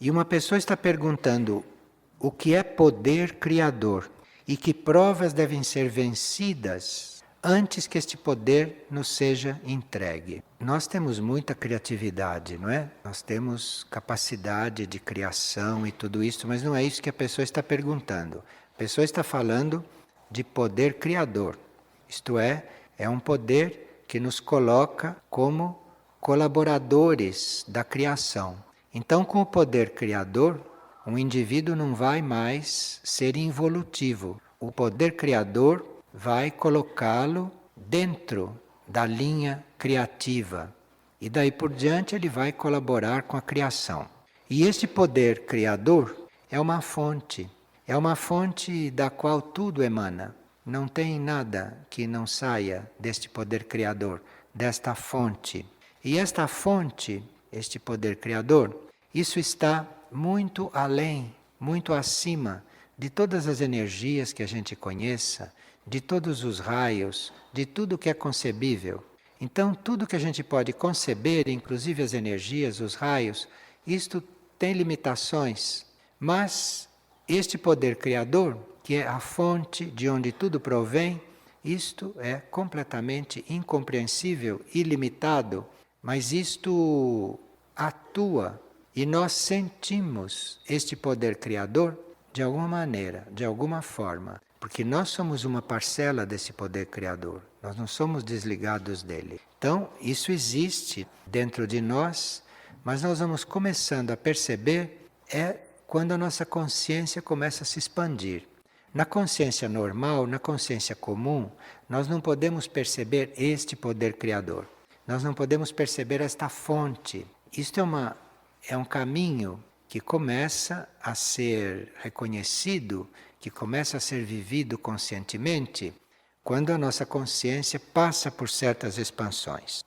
E uma pessoa está perguntando o que é poder criador e que provas devem ser vencidas antes que este poder nos seja entregue. Nós temos muita criatividade, não é? Nós temos capacidade de criação e tudo isso, mas não é isso que a pessoa está perguntando. A pessoa está falando de poder criador. Isto é um poder que nos coloca como colaboradores da criação. Então, com o poder criador, um indivíduo não vai mais ser involutivo. O poder criador vai colocá-lo dentro da linha criativa. E daí por diante ele vai colaborar com a criação. E esse poder criador é uma fonte da qual tudo emana. Não tem nada que não saia deste poder criador, desta fonte. E esta fonte, este poder criador, isso está muito além, muito acima de todas as energias que a gente conheça, de todos os raios, de tudo que é concebível. Então, tudo que a gente pode conceber, inclusive as energias, os raios, isto tem limitações. Mas este poder criador, que é a fonte de onde tudo provém, isto é completamente incompreensível, ilimitado, mas isto atua e nós sentimos este poder criador de alguma maneira, de alguma forma, porque nós somos uma parcela desse poder criador, nós não somos desligados dele. Então, isso existe dentro de nós, mas nós vamos começando a perceber quando a nossa consciência começa a se expandir. Na consciência normal, na consciência comum, nós não podemos perceber este poder criador. Nós não podemos perceber esta fonte. Isto é um caminho que começa a ser reconhecido, que começa a ser vivido conscientemente, quando a nossa consciência passa por certas expansões.